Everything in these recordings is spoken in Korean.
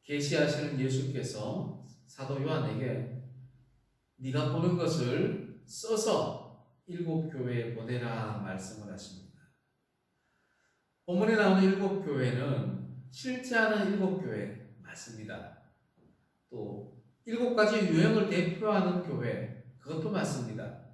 계시하시는 예수께서 사도 요한에게 네가 보는 것을 써서 7 교회에 보내라 말씀을 하십니다. 본문에 나오는 7 교회는 실제하는 7 교회 맞습니다. 또 7가지 유형을 대표하는 교회 그것도 맞습니다.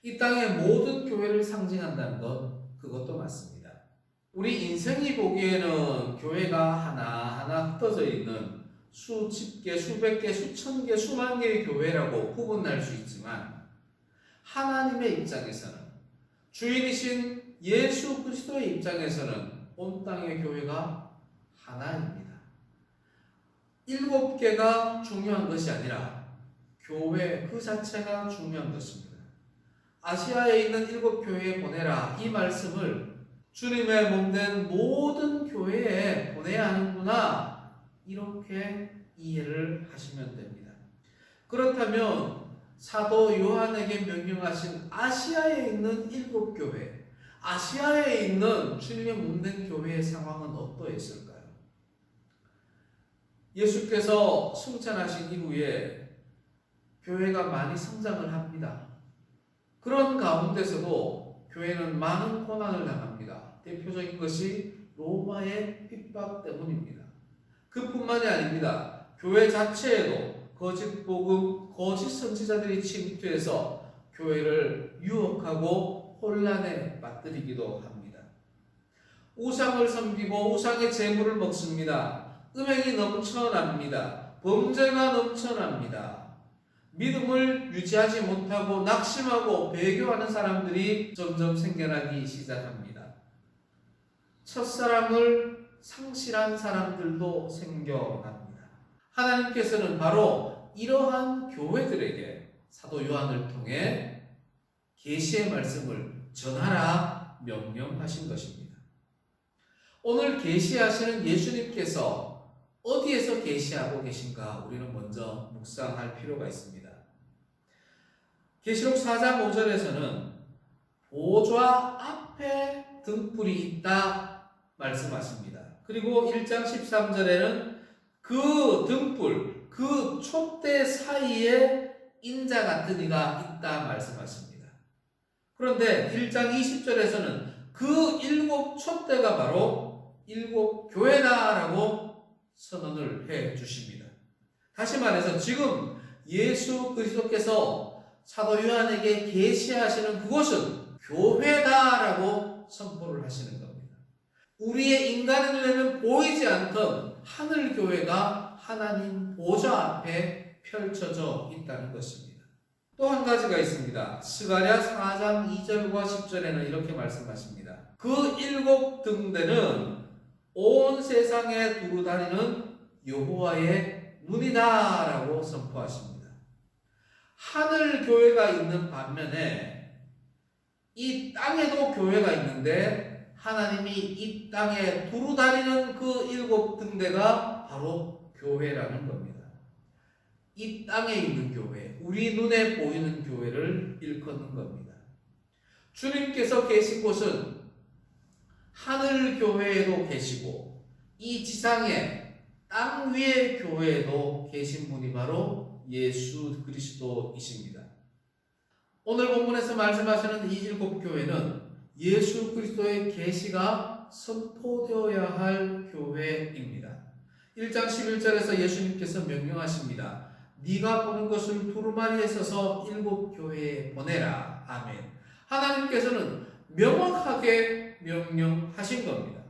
이 땅의 모든 교회를 상징한다는 것 그것도 맞습니다. 우리 인생이 보기에는 교회가 하나하나 흩어져 있는 수십 개, 수백 개, 수천 개, 수만 개의 교회라고 구분할 수 있지만 하나님의 입장에서는 주인이신 예수 그리스도의 입장에서는 온 땅의 교회가 하나입니다. 7개가 중요한 것이 아니라 교회 그 자체가 중요한 것입니다. 아시아에 있는 7 교회에 보내라 이 말씀을 주님의 몸된 모든 교회에 보내야 하는구나 이렇게 이해를 하시면 됩니다. 그렇다면 사도 요한에게 명령하신 아시아에 있는 7 교회, 아시아에 있는 주님의 몸된 교회의 상황은 어떠했을까요? 예수께서 승천하신 이후에 교회가 많이 성장을 합니다. 그런 가운데서도 교회는 많은 고난을 당합니다. 대표적인 것이 로마의 핍박 때문입니다. 그뿐만이 아닙니다. 교회 자체에도 거짓 복음, 거짓 선지자들이 침투해서 교회를 유혹하고 혼란에 빠뜨리기도 합니다. 우상을 섬기고 우상의 재물을 먹습니다. 음행이 넘쳐납니다. 범죄가 넘쳐납니다. 믿음을 유지하지 못하고 낙심하고 배교하는 사람들이 점점 생겨나기 시작합니다. 첫사랑을 상실한 사람들도 생겨납니다. 하나님께서는 바로 이러한 교회들에게 사도 요한을 통해 계시의 말씀을 전하라 명령하신 것입니다. 오늘 계시하시는 예수님께서 어디에서 계시하고 계신가 우리는 먼저 묵상할 필요가 있습니다. 계시록 4장 5절에서는 보좌 앞에 등불이 있다 말씀하십니다. 그리고 1장 13절에는 그 등불, 그 촛대 사이에 인자 같은 이가 있다 말씀하십니다. 그런데 1장 20절에서는 그 7 촛대가 바로 7 교회다라고 선언을 해 주십니다. 다시 말해서 지금 예수 그리스도께서 사도 요한에게 계시하시는 그곳은 교회다라고 선포를 하시는 겁니다. 우리의 인간의 눈에는 보이지 않던 하늘 교회가 하나님 보좌 앞에 펼쳐져 있다는 것입니다. 또 한 가지가 있습니다. 스가랴 4장 2절과 10절에는 이렇게 말씀하십니다. 그 7 등대는 온 세상에 두루 다니는 여호와의 눈이다라고 선포하십니다. 하늘 교회가 있는 반면에 이 땅에도 교회가 있는데 하나님이 이 땅에 두루 다니는 그 7 등대가 바로 교회라는 겁니다. 이 땅에 있는 교회, 우리 눈에 보이는 교회를 일컫는 겁니다. 주님께서 계신 곳은 하늘 교회에도 계시고 이 지상에 땅 위의 교회에도 계신 분이 바로 예수 그리스도이십니다. 오늘 본문에서 말씀하시는 이 7 교회는 예수 그리스도의 계시가 선포되어야 할 교회입니다. 1장 11절에서 예수님께서 명령하십니다. 네가 보는 것을 두루마리에 써서 7 교회에 보내라. 아멘. 하나님께서는 명확하게 명령하신 겁니다.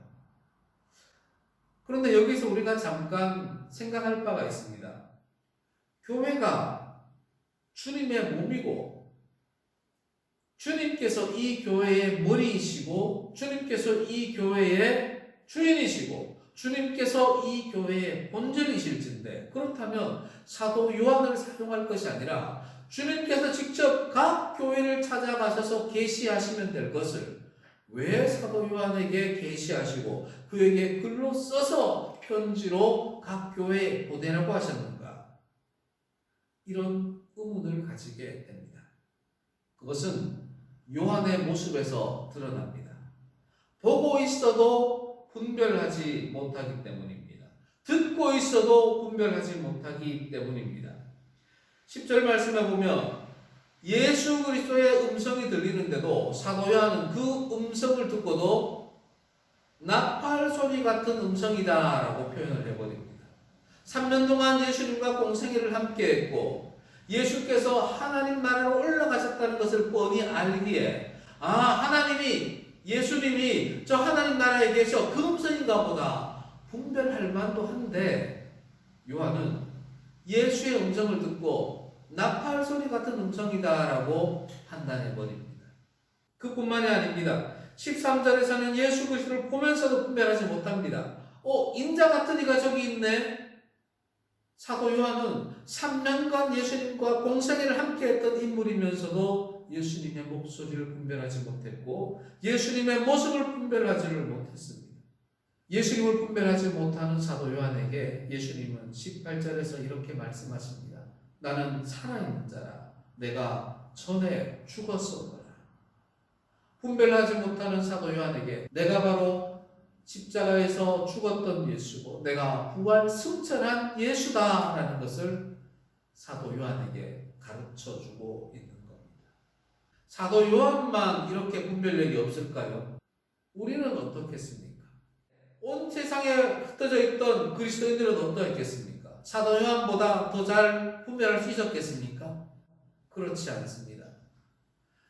그런데 여기서 우리가 잠깐 생각할 바가 있습니다. 교회가 주님의 몸이고 주님께서 이 교회의 머리이시고 주님께서 이 교회의 주인이시고 주님께서 이 교회의 본질이실진데 그렇다면 사도 요한을 사용할 것이 아니라 주님께서 직접 각 교회를 찾아가셔서 계시하시면 될 것을 왜 사도 요한에게 계시하시고 그에게 글로 써서 편지로 각 교회에 보내라고 하셨는가? 이런 의문을 가지게 됩니다. 그것은 요한의 모습에서 드러납니다. 보고 있어도 분별하지 못하기 때문입니다. 듣고 있어도 분별하지 못하기 때문입니다. 10절 말씀에 보면 예수 그리스도의 음성이 들리는데도 사도 요한은 그 음성을 듣고도 나팔 소리 같은 음성이다 라고 표현을 해버립니다. 3년 동안 예수님과 공생애를 함께 했고 예수께서 하나님 나라로 올라가셨다는 것을 뻔히 알기에 하나님이 예수님이 저 하나님 나라에 계셔 그 음성인가 보다 분별할 만도 한데 요한은 예수의 음성을 듣고 나팔 소리 같은 음성이다 라고 판단해 버립니다. 그뿐만이 아닙니다. 13절에서는 예수 그리스도를 보면서도 분별하지 못합니다. 인자 같은 이가 저기 있네. 사도 요한은 3년간 예수님과 공생애를 함께 했던 인물이면서도 예수님의 목소리를 분별하지 못했고 예수님의 모습을 분별하지를 못했습니다. 예수님을 분별하지 못하는 사도 요한에게 예수님은 18절에서 이렇게 말씀하십니다. 나는 살아있는 자라. 내가 전에 죽었었노라. 분별하지 못하는 사도 요한에게 내가 바로 십자가에서 죽었던 예수고 내가 부활 승천한 예수다라는 것을 사도 요한에게 가르쳐주고 있는 겁니다. 사도 요한만 이렇게 분별력이 없을까요? 우리는 어떻겠습니까? 온 세상에 흩어져 있던 그리스도인들은 어떠했겠습니까? 사도 요한보다 더 잘 분별할 수 있었겠습니까? 그렇지 않습니다.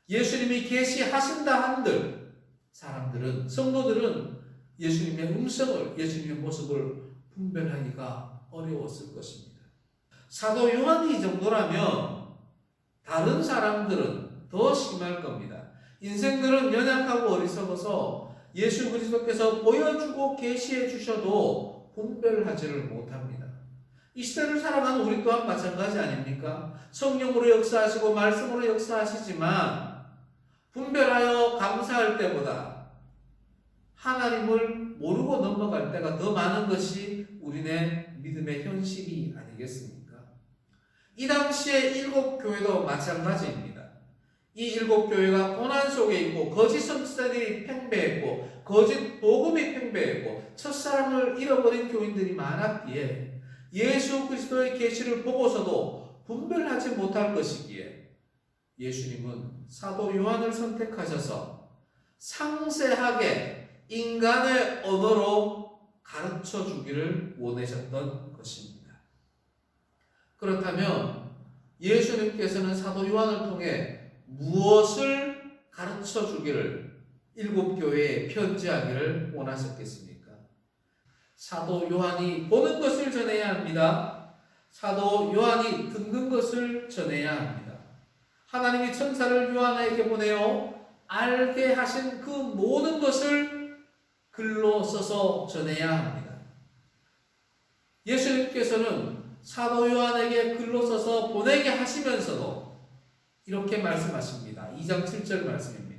예수님이 계시하신다 한들 사람들은 성도들은 예수님의 음성을 예수님의 모습을 분별하기가 어려웠을 것입니다. 사도 요한이 이 정도라면 다른 사람들은 더 심할 겁니다. 인생들은 연약하고 어리석어서 예수 그리스도께서 보여주고 계시해 주셔도 분별하지를 못합니다. 이 시대를 살아가는 우리 또한 마찬가지 아닙니까? 성령으로 역사하시고 말씀으로 역사하시지만 분별하여 감사할 때보다 하나님을 모르고 넘어갈 때가 더 많은 것이 우리네 믿음의 현실이 아니겠습니까? 이 당시에 일곱 교회도 마찬가지입니다. 이 일곱 교회가 고난 속에 있고 거짓 선지자들이 팽배했고 거짓 복음이 팽배했고 첫사랑을 잃어버린 교인들이 많았기에 예수 그리스도의 계시를 보고서도 분별하지 못할 것이기에 예수님은 사도 요한을 선택하셔서 상세하게 인간의 언어로 가르쳐 주기를 원하셨던 것입니다. 그렇다면 예수님께서는 사도 요한을 통해 무엇을 가르쳐 주기를 일곱 교회에 편지하기를 원하셨겠습니까? 사도 요한이 보는 것을 전해야 합니다. 사도 요한이 듣는 것을 전해야 합니다. 하나님이 천사를 요한에게 보내어 알게 하신 그 모든 것을 글로 써서 전해야 합니다. 예수님께서는 사도 요한에게 글로 써서 보내게 하시면서도 이렇게 말씀하십니다. 2장 7절 말씀입니다.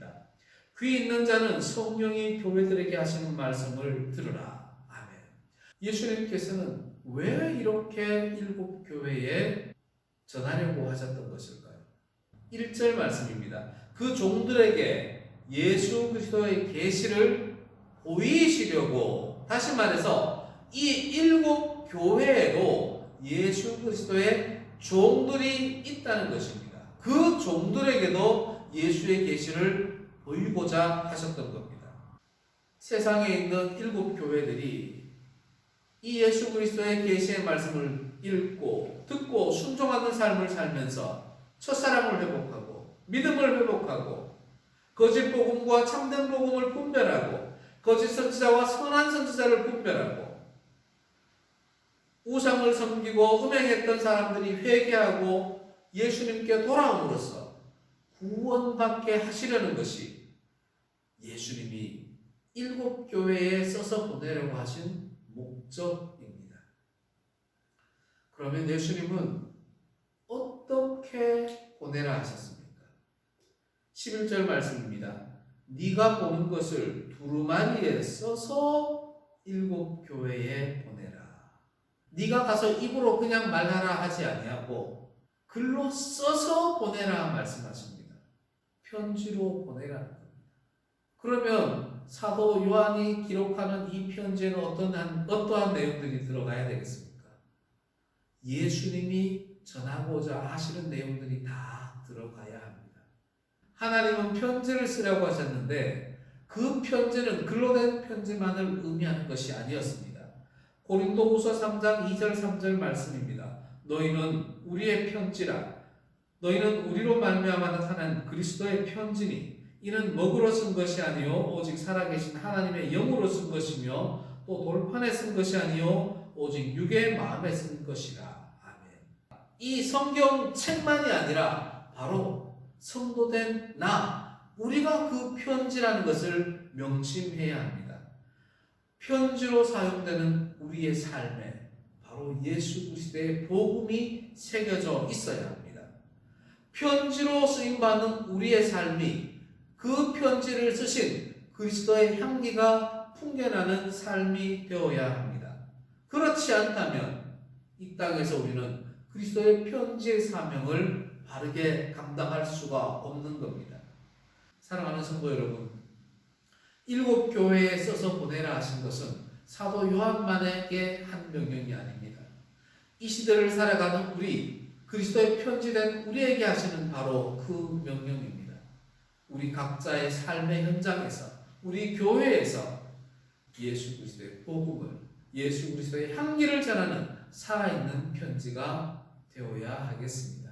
귀 있는 자는 성령이 교회들에게 하시는 말씀을 들으라. 아멘. 예수님께서는 왜 이렇게 일곱 교회에 전하려고 하셨던 것일까요? 1절 말씀입니다. 그 종들에게 예수 그리스도의 계시를 보이시려고, 다시 말해서 이 일곱 교회에도 예수 그리스도의 종들이 있다는 것입니다. 그 종들에게도 예수의 계시를 보이고자 하셨던 겁니다. 세상에 있는 일곱 교회들이 이 예수 그리스도의 계시의 말씀을 읽고 듣고 순종하는 삶을 살면서 첫사랑을 회복하고 믿음을 회복하고 거짓 복음과 참된 복음을 분별하고 거짓 선지자와 선한 선지자를 분별하고 우상을 섬기고 음행했던 사람들이 회개하고 예수님께 돌아옴으로써 구원받게 하시려는 것이 예수님이 일곱 교회에 써서 보내려고 하신 목적입니다. 그러면 예수님은 어떻게 보내라 하셨습니까? 11절 말씀입니다. 네가 보는 것을 두루마리에 써서 일곱 교회에 보내라. 네가 가서 입으로 그냥 말하라 하지 아니하고 글로 써서 보내라 말씀하십니다. 편지로 보내라는 겁니다. 그러면 사도 요한이 기록하는 이 편지에는 어떠한 내용들이 들어가야 되겠습니까? 예수님이 전하고자 하시는 내용들이 다 들어가야 합니다. 하나님은 편지를 쓰라고 하셨는데 그 편지는 글로 된 편지만을 의미하는 것이 아니었습니다. 고린도후서 3장 2절 3절 말씀입니다. 너희는 우리의 편지라 너희는 우리로 말미암아 나타난 그리스도의 편지니 이는 먹으로 쓴 것이 아니요 오직 살아계신 하나님의 영으로 쓴 것이며 또 돌판에 쓴 것이 아니요 오직 육의 마음에 쓴 것이라. 아멘. 이 성경 책만이 아니라 바로 성도된 우리가 그 편지라는 것을 명심해야 합니다. 편지로 사용되는 우리의 삶에 바로 예수 그리스도의 복음이 새겨져 있어야 합니다. 편지로 쓰임받는 우리의 삶이 그 편지를 쓰신 그리스도의 향기가 풍겨나는 삶이 되어야 합니다. 그렇지 않다면 이 땅에서 우리는 그리스도의 편지의 사명을 바르게 감당할 수가 없는 겁니다. 사랑하는 성도 여러분, 7 교회에 써서 보내라 하신 것은 사도 요한만에게 한 명령이 아닙니다. 이 시대를 살아가는 우리, 그리스도의 편지된 우리에게 하시는 바로 그 명령입니다. 우리 각자의 삶의 현장에서, 우리 교회에서 예수 그리스도의 복음을, 예수 그리스도의 향기를 전하는 살아있는 편지가 되어야 하겠습니다.